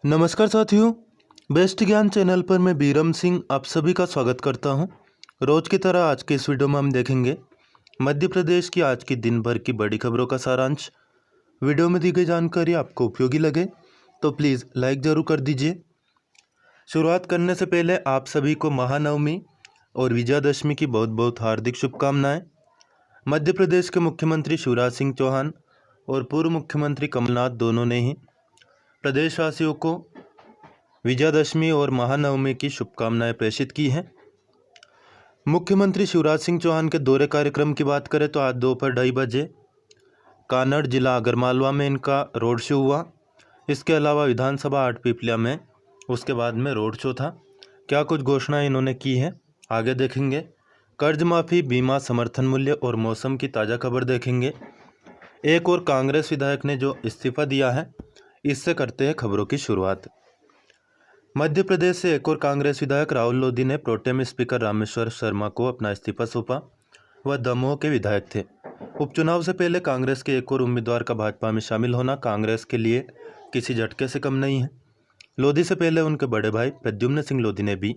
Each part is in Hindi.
नमस्कार साथियों, बेस्ट ज्ञान चैनल पर मैं बीरम सिंह आप सभी का स्वागत करता हूं। रोज की तरह आज के इस वीडियो में हम देखेंगे मध्य प्रदेश की आज की दिन भर की बड़ी खबरों का सारांश। वीडियो में दी गई जानकारी आपको उपयोगी लगे तो प्लीज़ लाइक ज़रूर कर दीजिए। शुरुआत करने से पहले आप सभी को महानवमी और विजयादशमी की बहुत बहुत हार्दिक शुभकामनाएँ। मध्य प्रदेश के मुख्यमंत्री शिवराज सिंह चौहान और पूर्व मुख्यमंत्री कमलनाथ दोनों ने ही प्रदेशवासियों को विजयादशमी और महानवमी की शुभकामनाएं प्रेषित की हैं। मुख्यमंत्री शिवराज सिंह चौहान के दौरे कार्यक्रम की बात करें तो आज दोपहर 2:30 बजे कानड़ जिला आगरमालवा में इनका रोड शो हुआ। इसके अलावा विधानसभा 8 पीपलिया में उसके बाद में रोड शो था। क्या कुछ घोषणाएं इन्होंने की हैं आगे देखेंगे। कर्ज माफ़ी, बीमा, समर्थन मूल्य और मौसम की ताज़ा खबर देखेंगे। एक और कांग्रेस विधायक ने जो इस्तीफा दिया है, इससे करते हैं खबरों की शुरुआत। मध्य प्रदेश से एक और कांग्रेस विधायक राहुल लोधी ने प्रोटेम स्पीकर रामेश्वर शर्मा को अपना इस्तीफा सौंपा। वह दमोह के विधायक थे। उपचुनाव से पहले कांग्रेस के एक और उम्मीदवार का भाजपा में शामिल होना कांग्रेस के लिए किसी झटके से कम नहीं है। लोधी से पहले उनके बड़े भाई प्रद्युम्न सिंह लोधी ने भी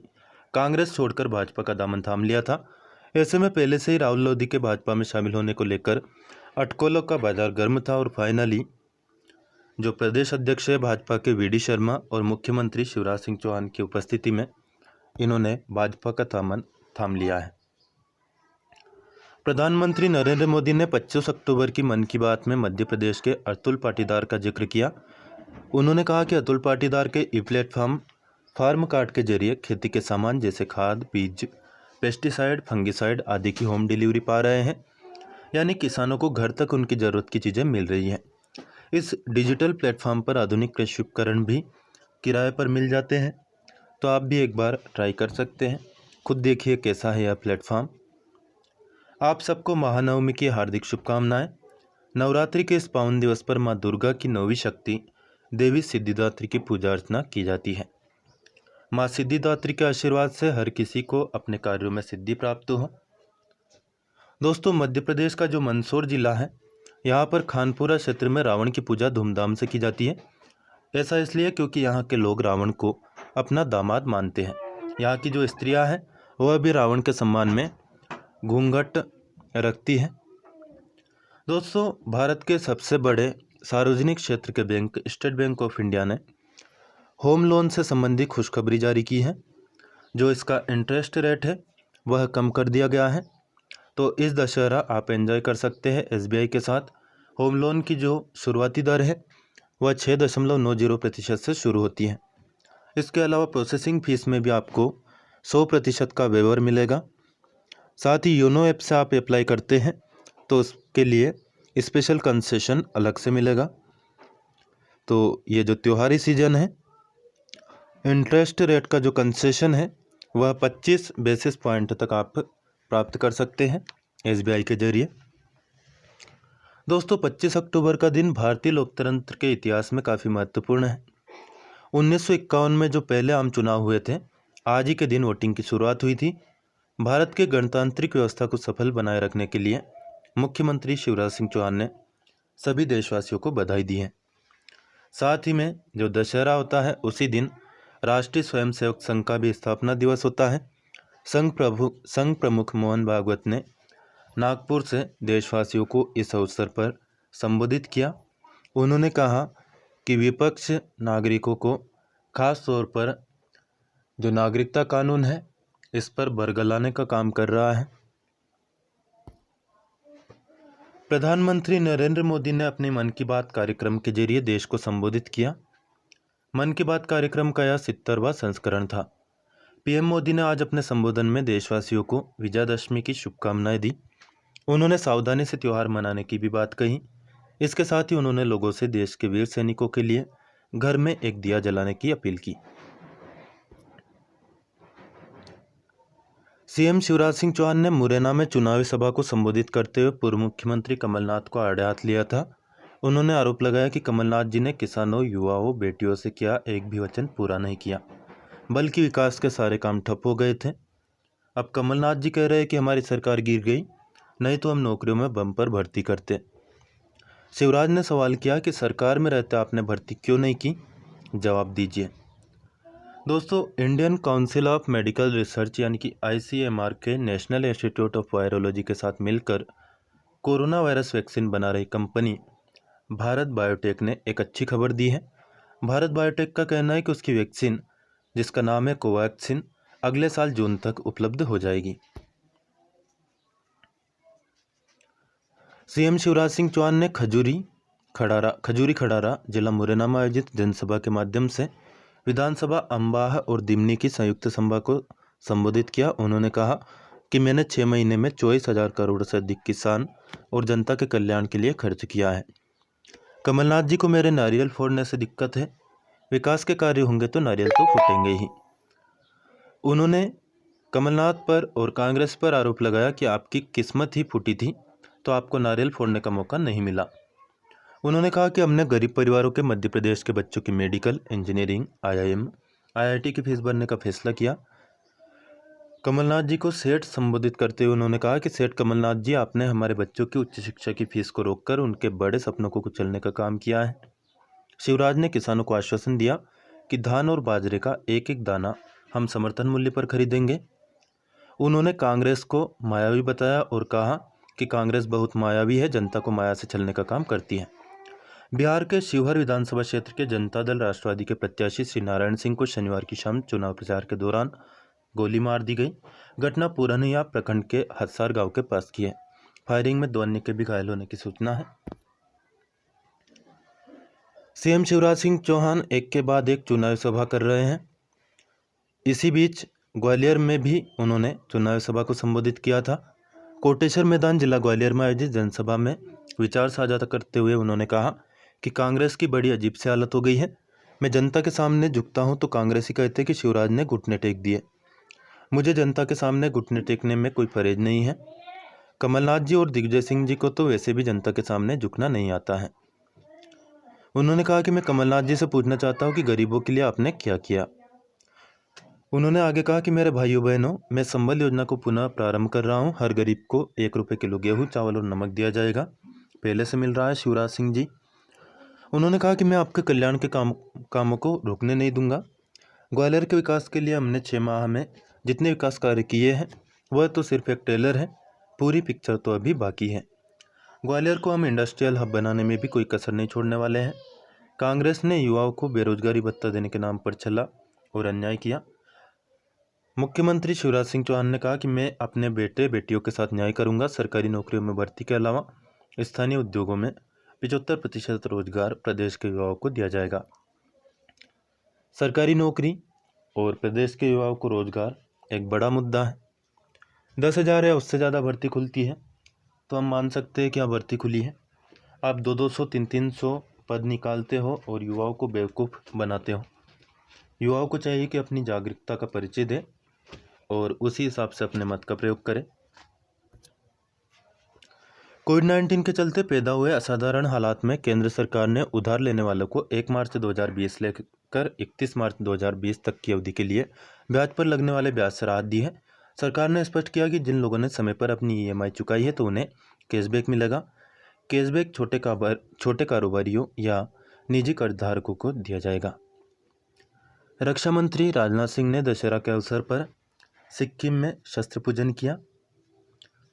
कांग्रेस छोड़कर भाजपा का दामन थाम लिया था। ऐसे में पहले से ही राहुल लोधी के भाजपा में शामिल होने को लेकर अटकलों का बाजार गर्म था और फाइनली जो प्रदेश अध्यक्ष है भाजपा के वी.डी. शर्मा और मुख्यमंत्री शिवराज सिंह चौहान की उपस्थिति में इन्होंने भाजपा का दामन थाम लिया है। प्रधानमंत्री नरेंद्र मोदी ने 25 अक्टूबर की मन की बात में मध्य प्रदेश के अतुल पाटीदार का जिक्र किया। उन्होंने कहा कि अतुल पाटीदार के ई प्लेटफॉर्म फार्म कार्ड के जरिए खेती के सामान जैसे खाद, बीज, पेस्टिसाइड, फंगिसाइड आदि की होम डिलीवरी पा रहे हैं, यानी किसानों को घर तक उनकी ज़रूरत की चीज़ें मिल रही हैं। इस डिजिटल प्लेटफॉर्म पर आधुनिक कृषि उपकरण भी किराए पर मिल जाते हैं, तो आप भी एक बार ट्राई कर सकते हैं। खुद देखिए कैसा है यह प्लेटफॉर्म। आप सबको महानवमी की हार्दिक शुभकामनाएं। नवरात्रि के इस पावन दिवस पर माँ दुर्गा की 9वीं शक्ति देवी सिद्धिदात्री की पूजा अर्चना की जाती है। माँ सिद्धिदात्री के आशीर्वाद से हर किसी को अपने कार्यों में सिद्धि प्राप्त हो। दोस्तों, मध्य प्रदेश का जो मंदसौर जिला है, यहाँ पर खानपुरा क्षेत्र में रावण की पूजा धूमधाम से की जाती है। ऐसा इसलिए क्योंकि यहाँ के लोग रावण को अपना दामाद मानते हैं। यहाँ की जो स्त्रियाँ हैं वह भी रावण के सम्मान में घूंघट रखती हैं। दोस्तों, भारत के सबसे बड़े सार्वजनिक क्षेत्र के bank state bank of India ने होम लोन से संबंधी खुशखबरी जारी की है। जो इसका इंटरेस्ट रेट है वह कम कर दिया गया है। तो इस दशहरा आप एंजॉय कर सकते हैं एसबीआई के साथ। होम लोन की जो शुरुआती दर है वह 6.90% से शुरू होती है। इसके अलावा प्रोसेसिंग फीस में भी आपको 100% का वेवर मिलेगा। साथ ही योनो ऐप से आप अप्लाई करते हैं तो उसके लिए स्पेशल कंसेशन अलग से मिलेगा। तो ये जो त्योहारी सीजन है, इंटरेस्ट रेट का जो कंसेशन है वह 25 बेसिस पॉइंट तक आप प्राप्त कर सकते हैं एसबीआई के जरिए। दोस्तों, 25 अक्टूबर का दिन भारतीय लोकतंत्र के इतिहास में काफ़ी महत्वपूर्ण है। 1951 में जो पहले आम चुनाव हुए थे, आज ही के दिन वोटिंग की शुरुआत हुई थी। भारत के गणतांत्रिक व्यवस्था को सफल बनाए रखने के लिए मुख्यमंत्री शिवराज सिंह चौहान ने सभी देशवासियों को बधाई दी है। साथ ही में जो दशहरा होता है उसी दिन राष्ट्रीय स्वयंसेवक संघ का भी स्थापना दिवस होता है। संघ प्रमुख मोहन भागवत ने नागपुर से देशवासियों को इस अवसर पर संबोधित किया। उन्होंने कहा कि विपक्ष नागरिकों को खास तौर पर जो नागरिकता कानून है इस पर बरगलाने का काम कर रहा है। प्रधानमंत्री नरेंद्र मोदी ने अपने मन की बात कार्यक्रम के जरिए देश को संबोधित किया। मन की बात कार्यक्रम का यह 70वां संस्करण था। पीएम मोदी ने आज अपने संबोधन में देशवासियों को विजयादशमी की शुभकामनाएं दी। उन्होंने सावधानी से त्यौहार मनाने की भी बात कही। इसके साथ ही उन्होंने लोगों से देश के वीर सैनिकों के लिए घर में एक दिया जलाने की अपील की। सीएम शिवराज सिंह चौहान ने मुरैना में चुनावी सभा को संबोधित करते हुए पूर्व मुख्यमंत्री कमलनाथ को आड़े हाथ लिया था। उन्होंने आरोप लगाया कि कमलनाथ जी ने किसानों, युवाओं, बेटियों से किया एक भी वचन पूरा नहीं किया, बल्कि विकास के सारे काम ठप हो गए थे। अब कमलनाथ जी कह रहे हैं कि हमारी सरकार गिर गई, नहीं तो हम नौकरियों में बम्पर भर्ती करते। शिवराज ने सवाल किया कि सरकार में रहते आपने भर्ती क्यों नहीं की। जवाब दीजिए। दोस्तों, Indian council of medical research यानी कि ICMR के नेशनल इंस्टीट्यूट ऑफ वायरोलॉजी के साथ मिलकर कोरोना वायरस वैक्सीन बना रही कंपनी भारत बायोटेक ने एक अच्छी खबर दी है। भारत बायोटेक का कहना है कि उसकी वैक्सीन, जिसका नाम है कोवैक्सीन, अगले साल जून तक उपलब्ध हो जाएगी। CM शिवराज सिंह चौहान ने खजूरी खडारा जिला मुरैना में आयोजित जनसभा के माध्यम से विधानसभा अम्बाह और दिमनी की संयुक्त सभा को संबोधित किया। उन्होंने कहा कि मैंने 6 महीने में 24,000 करोड़ से अधिक किसान और जनता के कल्याण के लिए खर्च किया है। कमलनाथ जी को मेरे नारियल फोड़ने से दिक्कत है, विकास के कार्य होंगे तो नारियल तो फूटेंगे ही। उन्होंने कमलनाथ पर और कांग्रेस पर आरोप लगाया कि आपकी किस्मत ही फूटी थी तो आपको नारियल फोड़ने का मौका नहीं मिला। उन्होंने कहा कि हमने गरीब परिवारों के मध्य प्रदेश के बच्चों की मेडिकल, इंजीनियरिंग, IIM, IIT की फीस भरने का फैसला किया। कमलनाथ जी को सेठ संबोधित करते हुए उन्होंने कहा कि सेठ कमलनाथ जी, आपने हमारे बच्चों की उच्च शिक्षा की फीस को रोककर उनके बड़े सपनों को कुचलने का काम किया है। शिवराज ने किसानों को आश्वासन दिया कि धान और बाजरे का एक एक दाना हम समर्थन मूल्य पर खरीदेंगे। उन्होंने कांग्रेस को मायावी बताया और कहा कि कांग्रेस बहुत मायावी है, जनता को माया से छलने का काम करती है। बिहार के शिवहर विधानसभा क्षेत्र के जनता दल राष्ट्रवादी के प्रत्याशी श्री नारायण सिंह को शनिवार की शाम चुनाव प्रचार के दौरान गोली मार दी गई। घटना पूरनिया प्रखंड के हदसार गांव के पास की है। फायरिंग में 2 अन्य के भी घायल होने की सूचना है। CM शिवराज सिंह चौहान एक के बाद एक चुनावी सभा कर रहे हैं। इसी बीच ग्वालियर में भी उन्होंने चुनावी सभा को संबोधित किया था। कोटेश्वर मैदान जिला ग्वालियर में आयोजित जनसभा में विचार साझा करते हुए उन्होंने कहा कि कांग्रेस की बड़ी अजीब सी हालत हो गई है। मैं जनता के सामने झुकता हूं तो कांग्रेसी कहते कि शिवराज ने घुटने टेक दिए। मुझे जनता के सामने घुटने टेकने में कोई परहेज नहीं है। कमलनाथ जी और दिग्विजय सिंह जी को तो वैसे भी जनता के सामने झुकना नहीं आता है। उन्होंने कहा कि मैं कमलनाथ जी से पूछना चाहता हूं कि गरीबों के लिए आपने क्या किया। उन्होंने आगे कहा कि मेरे भाइयों बहनों, मैं संबल योजना को पुनः प्रारंभ कर रहा हूं। हर गरीब को 1 रुपये किलो गेहूँ, चावल और नमक दिया जाएगा, पहले से मिल रहा है। शिवराज सिंह जी, उन्होंने कहा कि मैं आपके कल्याण के कामों को रोकने नहीं दूंगा। ग्वालियर के विकास के लिए हमने 6 माह में जितने विकास कार्य किए हैं वह तो सिर्फ एक ट्रेलर है, पूरी पिक्चर तो अभी बाकी है। ग्वालियर को हम इंडस्ट्रियल हब बनाने में भी कोई कसर नहीं छोड़ने वाले हैं। कांग्रेस ने युवाओं को बेरोजगारी भत्ता देने के नाम पर छला और अन्याय किया। मुख्यमंत्री शिवराज सिंह चौहान ने कहा कि मैं अपने बेटे बेटियों के साथ न्याय करूंगा। सरकारी नौकरियों में भर्ती के अलावा स्थानीय उद्योगों में 75% रोजगार प्रदेश के युवाओं को दिया जाएगा। सरकारी नौकरी और प्रदेश के युवाओं को रोजगार एक बड़ा मुद्दा है। 10,000 या उससे ज़्यादा भर्ती खुलती है तो हम मान सकते हैं कि यहाँ भर्ती खुली है। आप 200-200, 300-300 पद निकालते हो और युवाओं को बेवकूफ़ बनाते हो। युवाओं को चाहिए कि अपनी जागरूकता का परिचय दें और उसी हिसाब से अपने मत का प्रयोग करें। कोविड-19 के चलते पैदा हुए असाधारण हालात में केंद्र सरकार ने उधार लेने वालों को 1 मार्च 2020 लेकर 31 मार्च 2020 तक की अवधि के लिए ब्याज पर लगने वाले ब्याज से राहत दी है। सरकार ने स्पष्ट किया कि जिन लोगों ने समय पर अपनी EMI चुकाई है तो उन्हें कैशबैक मिलेगा। कैशबैक छोटे कारोबारियों या निजी कर्जधारकों को दिया जाएगा। रक्षा मंत्री राजनाथ सिंह ने दशहरा के अवसर पर सिक्किम में शस्त्र पूजन किया।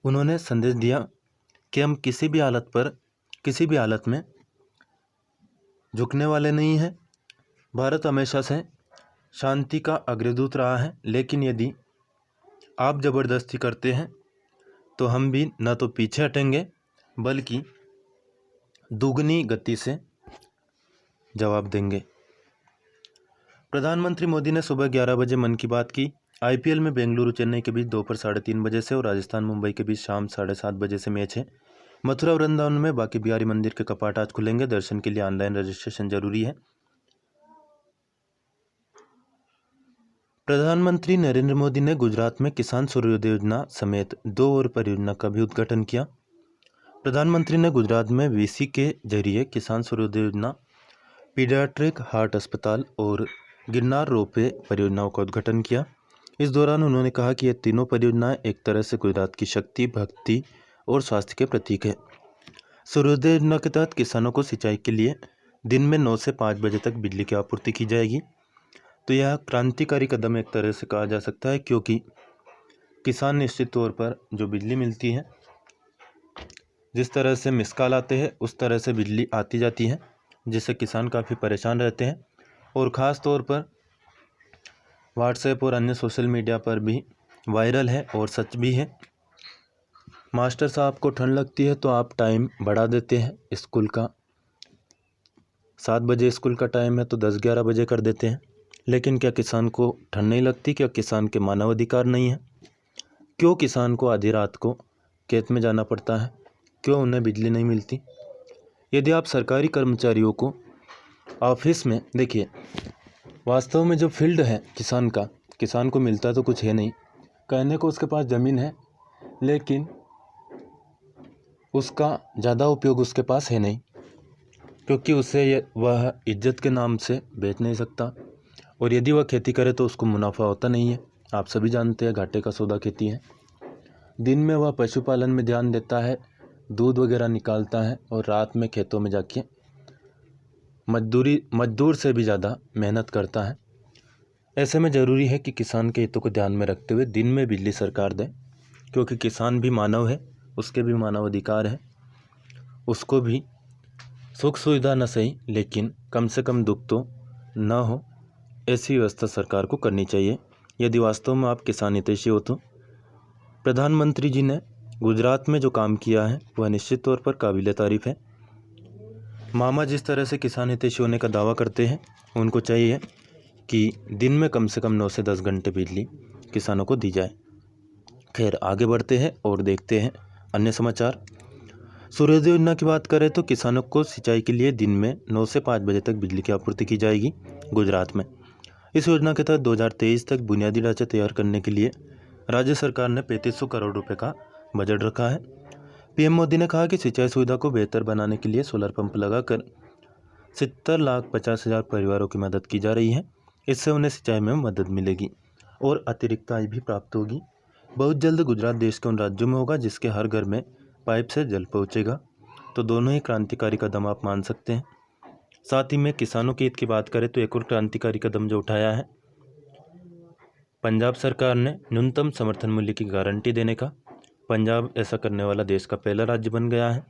उन्होंने संदेश दिया कि हम किसी भी हालत में झुकने वाले नहीं हैं। भारत हमेशा से शांति का अग्रदूत रहा है, लेकिन यदि आप ज़बरदस्ती करते हैं तो हम भी न तो पीछे हटेंगे बल्कि दुगनी गति से जवाब देंगे। प्रधानमंत्री मोदी ने सुबह 11 बजे मन की बात की। IPL में बेंगलुरु चेन्नई के बीच दोपहर 3:30 बजे से और राजस्थान मुंबई के बीच शाम 7:30 बजे से मैच है। मथुरा वृंदावन में बांके बिहारी मंदिर के कपाट आज खुलेंगे। दर्शन के लिए ऑनलाइन रजिस्ट्रेशन जरूरी है। प्रधानमंत्री नरेंद्र मोदी ने गुजरात में किसान सूर्योदय योजना समेत 2 और परियोजना का भी उद्घाटन किया। प्रधानमंत्री ने गुजरात में VC के जरिए किसान सूर्योदय योजना, पीडियाट्रिक हार्ट अस्पताल और गिरनार रोपवे परियोजनाओं का उद्घाटन किया। इस दौरान उन्होंने कहा कि ये तीनों परियोजनाएं एक तरह से गुजरात की शक्ति, भक्ति और स्वास्थ्य के प्रतीक है। सूर्योदय योजना के तहत किसानों को सिंचाई के लिए दिन में 9 से 5 बजे तक बिजली की आपूर्ति की जाएगी। तो यह क्रांतिकारी कदम एक तरह से कहा जा सकता है, क्योंकि किसान निश्चित तौर पर जो बिजली मिलती है, जिस तरह से मिस कॉल आते हैं उस तरह से बिजली आती जाती है, जिससे किसान काफ़ी परेशान रहते हैं। और ख़ास तौर पर व्हाट्सएप और अन्य सोशल मीडिया पर भी वायरल है और सच भी है। मास्टर साहब को ठंड लगती है तो आप टाइम बढ़ा देते हैं स्कूल का, 7 बजे स्कूल का टाइम है तो 10-11 बजे कर देते हैं। लेकिन क्या किसान को ठंड नहीं लगती? क्या किसान के मानव अधिकार नहीं है? क्यों किसान को आधी रात को खेत में जाना पड़ता है? क्यों उन्हें बिजली नहीं मिलती? यदि आप सरकारी कर्मचारियों को ऑफिस में देखिए, वास्तव में जो फील्ड है किसान का, किसान को मिलता तो कुछ है नहीं। कहने को उसके पास ज़मीन है, लेकिन उसका ज़्यादा उपयोग उसके पास है नहीं, क्योंकि उसे वह इज्जत के नाम से बेच नहीं सकता। और यदि वह खेती करे तो उसको मुनाफा होता नहीं है। आप सभी जानते हैं घाटे का सौदा खेती है। दिन में वह पशुपालन में ध्यान देता है, दूध वगैरह निकालता है, और रात में खेतों में जाके मजदूर से भी ज़्यादा मेहनत करता है। ऐसे में ज़रूरी है कि किसान के हितों को ध्यान में रखते हुए दिन में बिजली सरकार दे, क्योंकि किसान भी मानव है, उसके भी मानव अधिकार है। उसको भी सुख सुविधा न सही, लेकिन कम से कम दुख तो न हो, ऐसी व्यवस्था सरकार को करनी चाहिए यदि वास्तव में आप किसान हितैषी हो तो। प्रधानमंत्री जी ने गुजरात में जो काम किया है वह निश्चित तौर पर काबिले तारीफ़ है। मामा जिस तरह से किसान हितैषी होने का दावा करते हैं, उनको चाहिए कि दिन में कम से कम 9 से 10 घंटे बिजली किसानों को दी जाए। खैर, आगे बढ़ते हैं और देखते हैं अन्य समाचार। सूर्योदय योजना की बात करें तो किसानों को सिंचाई के लिए दिन में 9 से 5 बजे तक बिजली की आपूर्ति की जाएगी गुजरात में। इस योजना के तहत 2023 तक बुनियादी ढांचा तैयार करने के लिए राज्य सरकार ने 3500 करोड़ रुपए का बजट रखा है। पीएम मोदी ने कहा कि सिंचाई सुविधा को बेहतर बनाने के लिए सोलर पंप लगाकर 70,50,000 परिवारों की मदद की जा रही है। इससे उन्हें सिंचाई में मदद मिलेगी और अतिरिक्त आय भी प्राप्त होगी। बहुत जल्द गुजरात देश के उन राज्यों में होगा जिसके हर घर में पाइप से जल पहुँचेगा। तो दोनों ही क्रांतिकारी कदम आप मान सकते हैं। साथ ही में किसानों के हित की बात करें तो एक और क्रांतिकारी कदम जो उठाया है पंजाब सरकार ने, न्यूनतम समर्थन मूल्य की गारंटी देने का। पंजाब ऐसा करने वाला देश का पहला राज्य बन गया है।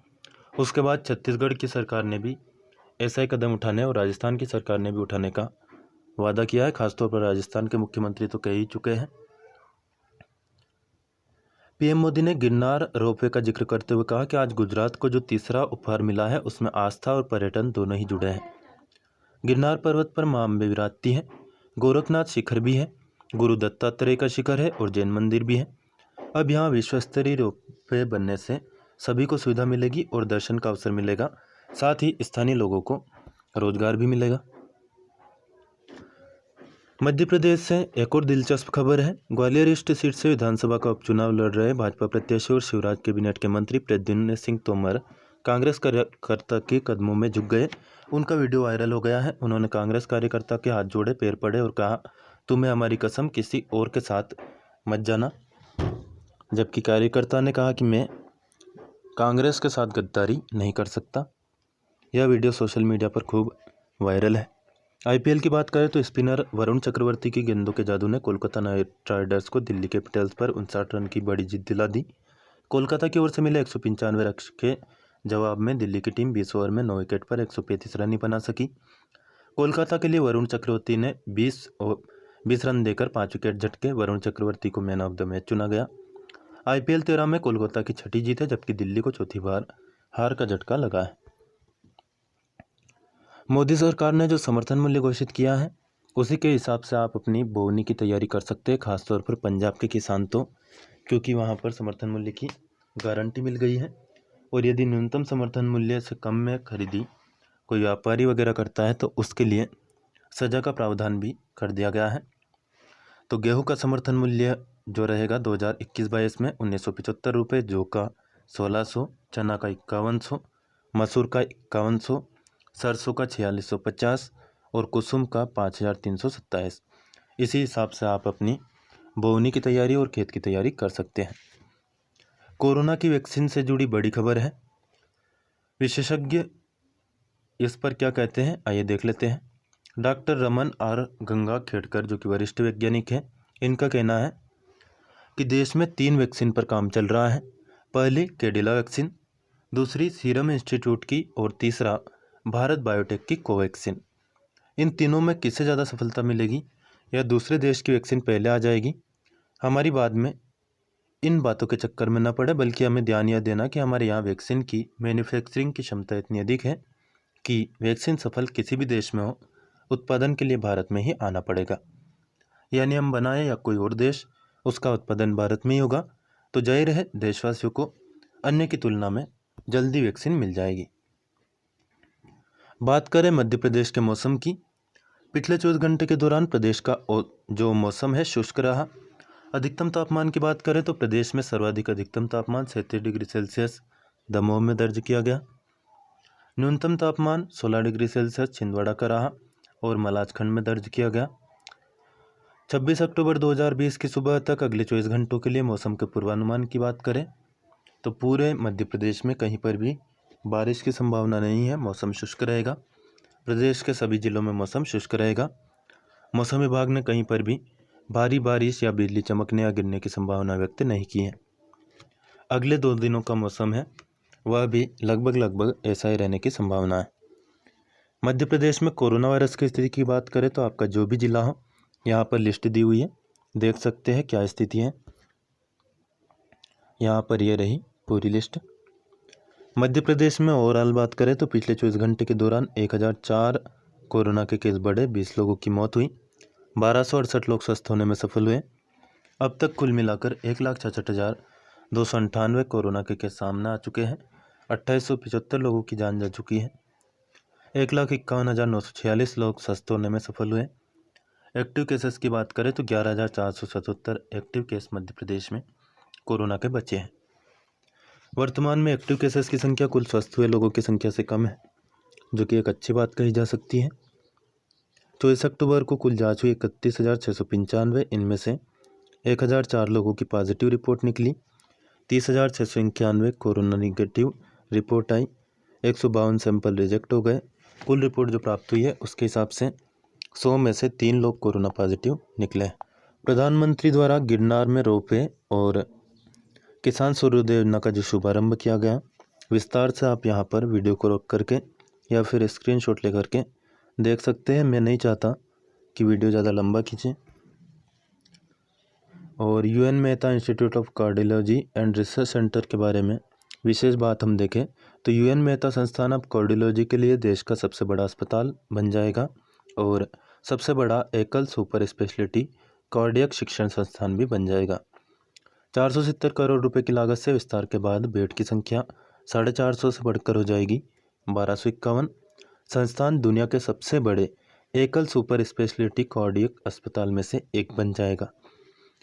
उसके बाद छत्तीसगढ़ की सरकार ने भी ऐसा ही कदम उठाने और राजस्थान की सरकार ने भी उठाने का वादा किया है। खासतौर पर राजस्थान के मुख्यमंत्री तो कह ही चुके हैं। पीएम मोदी ने गिरनार रोपवे का जिक्र करते हुए कहा कि आज गुजरात को जो तीसरा उपहार मिला है उसमें आस्था और पर्यटन दोनों ही जुड़े हैं। गिरनार पर्वत पर मां अम्बे विराजती है, गोरखनाथ शिखर भी है, गुरु दत्तात्रेय का शिखर है और जैन मंदिर भी है। अब यहाँ विश्व स्तरीय रोपवे बनने से सभी को सुविधा मिलेगी और दर्शन का अवसर मिलेगा। साथ ही स्थानीय लोगों को रोजगार भी मिलेगा। मध्य प्रदेश से एक और दिलचस्प खबर है। ग्वालियर ईस्ट सीट से विधानसभा का उपचुनाव लड़ रहे भाजपा प्रत्याशी और शिवराज कैबिनेट के मंत्री प्रद्युम्न सिंह तोमर कांग्रेस कार्यकर्ता के कदमों में झुक गए। उनका वीडियो वायरल हो गया है। उन्होंने कांग्रेस कार्यकर्ता के हाथ जोड़े, पैर पड़े और कहा, तुम्हें हमारी कसम, किसी और के साथ मत जाना। जबकि कार्यकर्ता ने कहा कि मैं कांग्रेस के साथ गद्दारी नहीं कर सकता। यह वीडियो सोशल मीडिया पर खूब वायरल है। आईपीएल की बात करें तो स्पिनर वरुण चक्रवर्ती की गेंदों के जादू ने कोलकाता नाइट राइडर्स को दिल्ली कैपिटल्स पर 59 रन की बड़ी जीत दिला दी। कोलकाता की ओर से मिले 195 रन के जवाब में दिल्ली की टीम 20 ओवर में 9 विकेट पर 135 रन ही बना सकी। कोलकाता के लिए वरुण चक्रवर्ती ने 20 रन देकर 5 विकेट झटके। वरुण चक्रवर्ती को मैन ऑफ द मैच चुना गया। आईपीएल 13 में कोलकाता की छठी जीत है, जबकि दिल्ली को चौथी बार हार का झटका लगा है। मोदी सरकार ने जो समर्थन मूल्य घोषित किया है उसी के हिसाब से आप अपनी बोवनी की तैयारी कर सकते हैं। खासतौर पर पंजाब के किसान तो, क्योंकि वहाँ पर समर्थन मूल्य की गारंटी मिल गई है। और यदि न्यूनतम समर्थन मूल्य से कम में खरीदी कोई व्यापारी वगैरह करता है तो उसके लिए सजा का प्रावधान भी कर दिया गया है। तो गेहूं का समर्थन मूल्य जो रहेगा 2021-22 में 1975 रुपये, जौ का 1600, चना का 5100, मसूर का 5100, सरसों का 4650 और कुसुम का 5327। इसी हिसाब से आप अपनी बोवनी की तैयारी और खेत की तैयारी कर सकते हैं। कोरोना की वैक्सीन से जुड़ी बड़ी खबर है। विशेषज्ञ इस पर क्या कहते हैं, आइए देख लेते हैं। डॉक्टर रमन आर गंगाखेडकर, जो कि वरिष्ठ वैज्ञानिक हैं, इनका कहना है कि देश में 3 वैक्सीन पर काम चल रहा है। पहली कैडिला वैक्सीन, दूसरी सीरम इंस्टीट्यूट की और तीसरा भारत बायोटेक की कोवैक्सीन। इन तीनों में किससे ज़्यादा सफलता मिलेगी या दूसरे देश की वैक्सीन पहले आ जाएगी, हमारी बाद में इन बातों के चक्कर में न पड़े, बल्कि हमें ध्यान यह देना कि हमारे यहाँ वैक्सीन की मैन्युफैक्चरिंग की क्षमता इतनी अधिक है कि वैक्सीन सफल किसी भी देश में हो, उत्पादन के लिए भारत में ही आना पड़ेगा। यानी हम बनाए या कोई और देश, उसका उत्पादन भारत में ही होगा। तो जाहिर है देशवासियों को अन्य की तुलना में जल्दी वैक्सीन मिल जाएगी। बात करें मध्य प्रदेश के मौसम की, पिछले 24 घंटे के दौरान प्रदेश का जो मौसम है शुष्क रहा। अधिकतम तापमान की बात करें तो प्रदेश में सर्वाधिक अधिकतम तापमान 37 डिग्री सेल्सियस दमोह में दर्ज किया गया। न्यूनतम तापमान 16 डिग्री सेल्सियस छिंदवाड़ा का रहा और मलाजखंड में दर्ज किया गया। 26 अक्टूबर 2020 की सुबह तक अगले 24 घंटों के लिए मौसम के पूर्वानुमान की बात करें तो पूरे मध्य प्रदेश में कहीं पर भी बारिश की संभावना नहीं है, मौसम शुष्क रहेगा। प्रदेश के सभी जिलों में मौसम शुष्क रहेगा। मौसम विभाग ने कहीं पर भी भारी बारिश या बिजली चमकने या गिरने की संभावना व्यक्त नहीं की है। अगले 2 दिनों का मौसम है वह भी लगभग ऐसा ही रहने की संभावना है। मध्य प्रदेश में कोरोना वायरस की स्थिति की बात करें तो आपका जो भी जिला हो, यहाँ पर लिस्ट दी हुई है, देख सकते हैं क्या स्थिति है। यहाँ पर ये रही पूरी लिस्ट। मध्य प्रदेश में ओवरऑल बात करें तो पिछले 24 घंटे के दौरान 1004 कोरोना के केस बढ़े, 20 लोगों की मौत हुई, 1268 लोग स्वस्थ होने में सफल हुए। अब तक कुल मिलाकर 1,66,298 कोरोना के केस सामने आ चुके हैं। 2875 लोगों की जान जा चुकी है। 1,51,946 लोग स्वस्थ होने में सफल हुए। एक्टिव केसेस की बात करें तो 11,477 एक्टिव केस मध्य प्रदेश में कोरोना के बचे हैं। वर्तमान में एक्टिव केसेस की संख्या कुल स्वस्थ हुए लोगों की संख्या से कम है, जो कि एक अच्छी बात कही जा सकती है। 24 अक्टूबर को कुल जाँच हुई 31,695, इनमें से 1,004 लोगों की पॉजिटिव रिपोर्ट निकली, 30,691 कोरोना निगेटिव रिपोर्ट आई, 152 सैंपल रिजेक्ट हो गए। कुल रिपोर्ट जो प्राप्त हुई है उसके हिसाब से 100 में से 3 लोग कोरोना पॉजिटिव निकले। प्रधानमंत्री द्वारा गिरनार में रोपवे और किसान सूर्योदय योजना का जो शुभारंभ किया गया, विस्तार से आप यहाँ पर वीडियो को रोक करके या फिर स्क्रीनशॉट ले करके देख सकते हैं। मैं नहीं चाहता कि वीडियो ज़्यादा लंबा खींचे। और UN Mehta institute of cardiology and research centre के बारे में विशेष बात हम देखें तो UN मेहता संस्थान अब कार्डियोलॉजी के लिए देश का सबसे बड़ा अस्पताल बन जाएगा और सबसे बड़ा एकल सुपर स्पेशलिटी कार्डियक शिक्षण संस्थान भी बन जाएगा। 470 करोड़ रुपए की लागत से विस्तार के बाद बेड की संख्या 450 से बढ़कर हो जाएगी 1251। संस्थान दुनिया के सबसे बड़े एकल सुपर स्पेशलिटी कार्डियक अस्पताल में से एक बन जाएगा।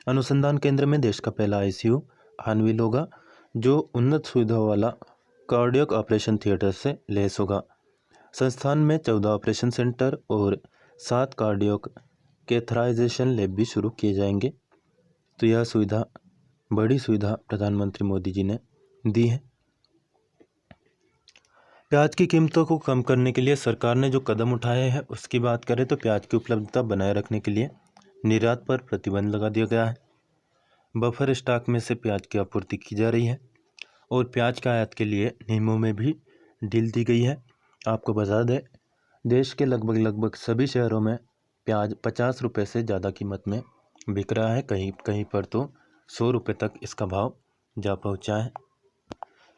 अनुसंधान केंद्र में देश का पहला ICU हानविल होगा, जो उन्नत सुविधाओं वाला कार्डियक ऑपरेशन थिएटर से लैस होगा। संस्थान में 14 ऑपरेशन सेंटर और 7 कार्डियक कैथराइजेशन लैब भी शुरू किए जाएंगे। तो यह सुविधा, बड़ी सुविधा प्रधानमंत्री मोदी जी ने दी है। प्याज की कीमतों को कम करने के लिए सरकार ने जो कदम उठाए हैं उसकी बात करें तो प्याज की उपलब्धता बनाए रखने के लिए निर्यात पर प्रतिबंध लगा दिया गया है। बफर स्टॉक में से प्याज की आपूर्ति की जा रही है और प्याज का आयात के लिए नियमों में भी ढील दी गई है। आपको बता दें, देश के लगभग सभी शहरों में प्याज 50 रुपये से ज़्यादा कीमत में बिक रहा है, कहीं कहीं पर तो 100 रुपये तक इसका भाव जा पहुंचा है।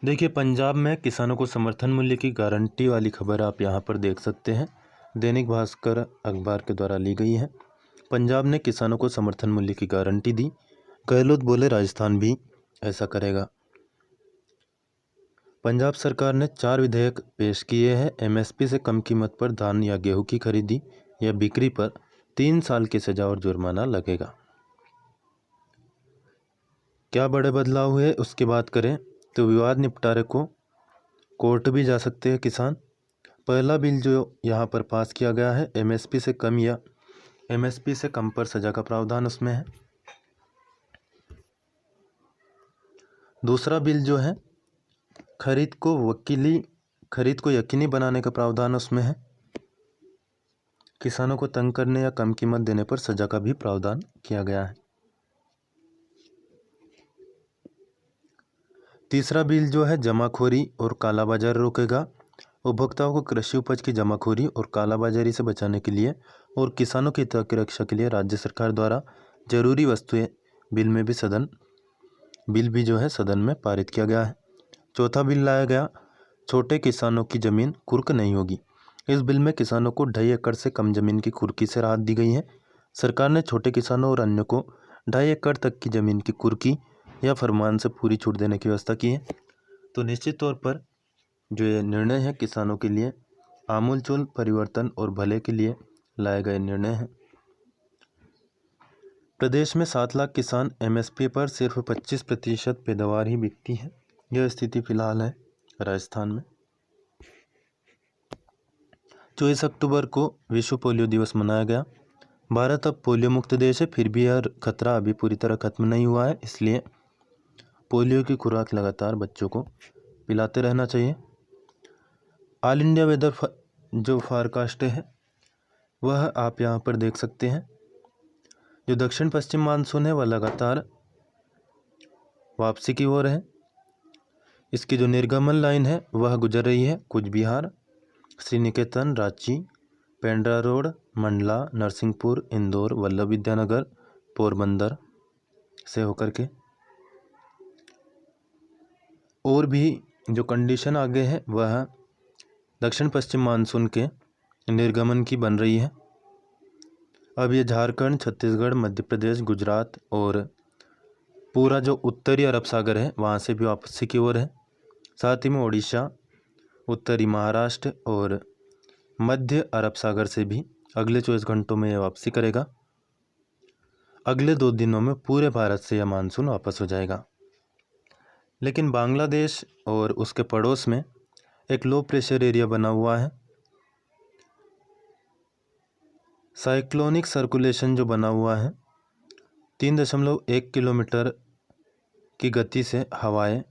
देखिए, पंजाब में किसानों को समर्थन मूल्य की गारंटी वाली खबर आप यहाँ पर देख सकते हैं, दैनिक भास्कर अखबार के द्वारा ली गई है। पंजाब ने किसानों को समर्थन मूल्य की गारंटी दी। गहलोत बोले राजस्थान भी ऐसा करेगा। पंजाब सरकार ने 4 विधेयक पेश किए हैं। MSP से कम कीमत पर धान या गेहूं की खरीदी या बिक्री पर 3 साल की सजा और जुर्माना लगेगा। क्या बड़े बदलाव हुए उसकी बात करें तो विवाद निपटारे को कोर्ट भी जा सकते हैं किसान। पहला बिल जो यहाँ पर पास किया गया है, MSP से कम या MSP से कम पर सजा का प्रावधान उसमें है। दूसरा बिल जो है, खरीद को वकीली खरीद को यकीनी बनाने का प्रावधान उसमें है। किसानों को तंग करने या कम कीमत देने पर सजा का भी प्रावधान किया गया है। तीसरा बिल जो है जमाखोरी और कालाबाजारी रोकेगा। उपभोक्ताओं को कृषि उपज की जमाखोरी और कालाबाजारी से बचाने के लिए और किसानों के हितों की रक्षा के लिए राज्य सरकार द्वारा जरूरी वस्तुएं बिल भी जो है सदन में पारित किया गया है। चौथा बिल लाया गया, छोटे किसानों की जमीन कुर्क नहीं होगी। इस बिल में किसानों को 2.5 एकड़ से कम जमीन की कुर्की से राहत दी गई है। सरकार ने छोटे किसानों और अन्य को 2.5 एकड़ तक की जमीन की कुर्की या फरमान से पूरी छूट देने की व्यवस्था की है। तो निश्चित तौर पर जो ये निर्णय है किसानों के लिए आमूलचूल परिवर्तन और भले के लिए लाए गए निर्णय हैं। प्रदेश में 7 लाख किसान एमएसपी पर सिर्फ 25% पैदावार ही बिकती है। यह स्थिति फिलहाल है राजस्थान में। 24 अक्टूबर को विश्व पोलियो दिवस मनाया गया। भारत अब पोलियो मुक्त देश है, फिर भी यह खतरा अभी पूरी तरह खत्म नहीं हुआ है, इसलिए पोलियो की खुराक लगातार बच्चों को पिलाते रहना चाहिए। ऑल इंडिया वेदर जो फारकास्ट है वह आप यहाँ पर देख सकते हैं। जो दक्षिण पश्चिम मानसून है वह लगातार वापसी की ओर है। इसकी जो निर्गमन लाइन है वह गुजर रही है कूच बिहार, श्री निकेतन, रांची, पेंड्रा रोड, मंडला, नरसिंहपुर, इंदौर, वल्लभ विद्यानगर, पोरबंदर से होकर के। और भी जो कंडीशन आगे है वह दक्षिण पश्चिम मानसून के निर्गमन की बन रही है। अब ये झारखंड, छत्तीसगढ़, मध्य प्रदेश, गुजरात और पूरा जो उत्तरी अरब सागर है वहाँ से भी वापसी की ओर है। साथ ही में उड़ीसा, उत्तरी महाराष्ट्र और मध्य अरब सागर से भी अगले 24 घंटों में यह वापसी करेगा। अगले 2 दिनों में पूरे भारत से यह मानसून वापस हो जाएगा। लेकिन बांग्लादेश और उसके पड़ोस में एक लो प्रेशर एरिया बना हुआ है। साइक्लोनिक सर्कुलेशन जो बना हुआ है 3.1 किलोमीटर की गति से हवाएं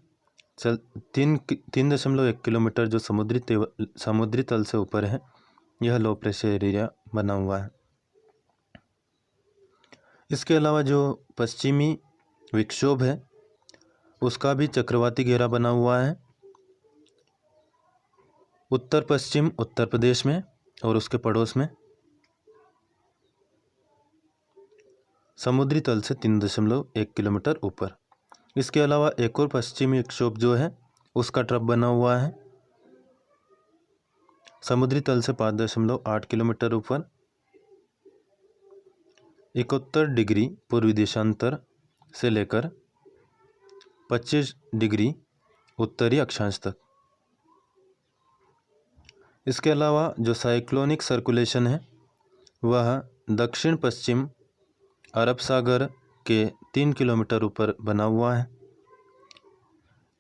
3.1 किलोमीटर जो समुद्री तल से ऊपर है, यह लो प्रेशर एरिया बना हुआ है। इसके अलावा जो पश्चिमी विक्षोभ है उसका भी चक्रवाती घेरा बना हुआ है उत्तर पश्चिम उत्तर प्रदेश में और उसके पड़ोस में, समुद्री तल से 3.1 किलोमीटर ऊपर। इसके अलावा एक और पश्चिमी विक्षोभ जो है उसका ट्रफ बना हुआ है समुद्री तल से 5.8 किलोमीटर ऊपर, 71 डिग्री पूर्वी देशांतर से लेकर 25 डिग्री उत्तरी अक्षांश तक। इसके अलावा जो साइक्लोनिक सर्कुलेशन है वह दक्षिण पश्चिम अरब सागर के 3 किलोमीटर ऊपर बना हुआ है।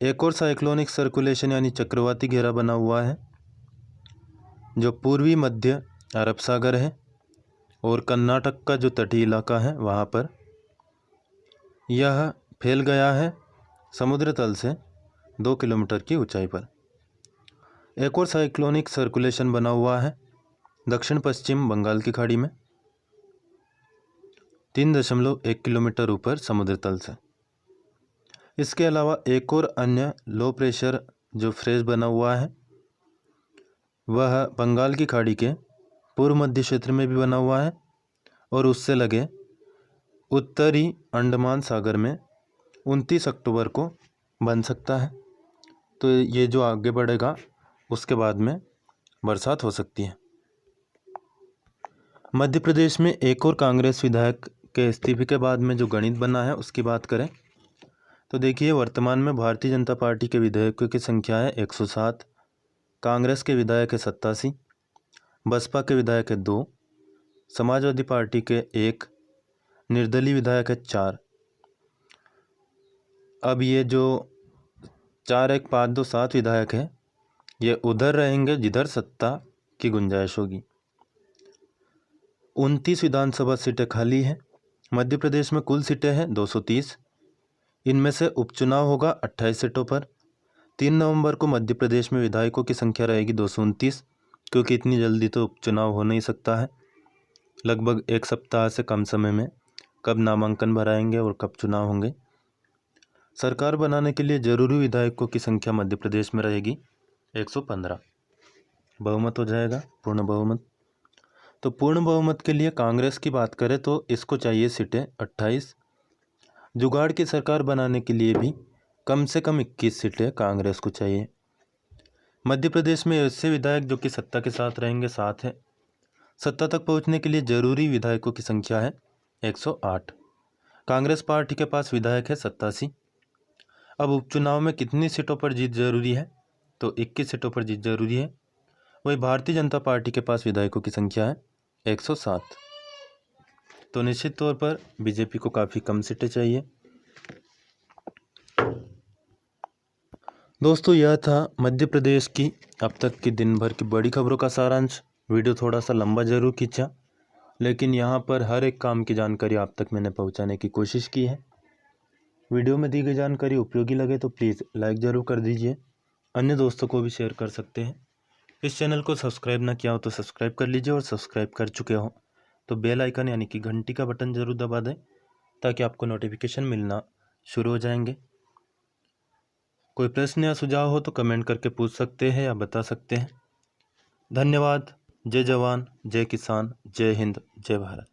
एक और साइक्लोनिक सर्कुलेशन यानी चक्रवाती घेरा बना हुआ है जो पूर्वी मध्य अरब सागर है और कर्नाटक का जो तटीय इलाका है वहाँ पर यह फैल गया है समुद्र तल से 2 किलोमीटर की ऊंचाई पर। एक और साइक्लोनिक सर्कुलेशन बना हुआ है दक्षिण पश्चिम बंगाल की खाड़ी में 3.1 किलोमीटर ऊपर समुद्र तल से। इसके अलावा एक और अन्य लो प्रेशर जो फ्रेज बना हुआ है वह बंगाल की खाड़ी के पूर्व मध्य क्षेत्र में भी बना हुआ है और उससे लगे उत्तरी अंडमान सागर में 29 अक्टूबर को बन सकता है। तो ये जो आगे बढ़ेगा उसके बाद में बरसात हो सकती है। मध्य प्रदेश में एक और कांग्रेस विधायक के इस्तीफे के बाद में जो गणित बना है उसकी बात करें तो देखिए, वर्तमान में भारतीय जनता पार्टी के विधायकों की संख्या है 107, कांग्रेस के विधायक है 87, बसपा के विधायक है 2, समाजवादी पार्टी के 1, निर्दलीय विधायक है 4। अब ये जो 4, 1, 5, 2, 7 विधायक है ये उधर रहेंगे जिधर सत्ता की गुंजाइश होगी। 29 विधानसभा सीटें खाली हैं। मध्य प्रदेश में कुल सीटें हैं 230, इनमें से उपचुनाव होगा 28 सीटों पर। 3 नवंबर को मध्य प्रदेश में विधायकों की संख्या रहेगी 229, क्योंकि इतनी जल्दी तो उपचुनाव हो नहीं सकता है। लगभग एक सप्ताह से कम समय में कब नामांकन भराएंगे और कब चुनाव होंगे। सरकार बनाने के लिए जरूरी विधायकों की संख्या मध्य प्रदेश में रहेगी 115। बहुमत हो जाएगा, पूर्ण बहुमत। तो पूर्ण बहुमत के लिए कांग्रेस की बात करें तो इसको चाहिए सीटें 28। जुगाड़ की सरकार बनाने के लिए भी कम से कम 21 सीटें कांग्रेस को चाहिए। मध्य प्रदेश में ऐसे विधायक जो कि सत्ता के साथ रहेंगे 7 है। सत्ता तक पहुंचने के लिए जरूरी विधायकों की संख्या है 108। कांग्रेस पार्टी के पास विधायक है 87। अब उपचुनाव में कितनी सीटों पर जीत जरूरी है, तो 21 सीटों पर जीत जरूरी है। वही भारतीय जनता पार्टी के पास विधायकों की संख्या है 107। तो निश्चित तौर पर बीजेपी को काफ़ी कम सीटें चाहिए। दोस्तों, यह था मध्य प्रदेश की अब तक की दिन भर की बड़ी खबरों का सारांश। वीडियो थोड़ा सा लंबा जरूर खींचा, लेकिन यहाँ पर हर एक काम की जानकारी आप तक मैंने पहुँचाने की कोशिश की है। वीडियो में दी गई जानकारी उपयोगी लगे तो प्लीज़ लाइक ज़रूर कर दीजिए। अन्य दोस्तों को भी शेयर कर सकते हैं। इस चैनल को सब्सक्राइब ना किया हो तो सब्सक्राइब कर लीजिए, और सब्सक्राइब कर चुके हो तो बेल आइकन यानी कि घंटी का बटन ज़रूर दबा दें, ताकि आपको नोटिफिकेशन मिलना शुरू हो जाएंगे। कोई प्रश्न या सुझाव हो तो कमेंट करके पूछ सकते हैं या बता सकते हैं। धन्यवाद। जय जवान, जय किसान, जय हिंद, जय भारत।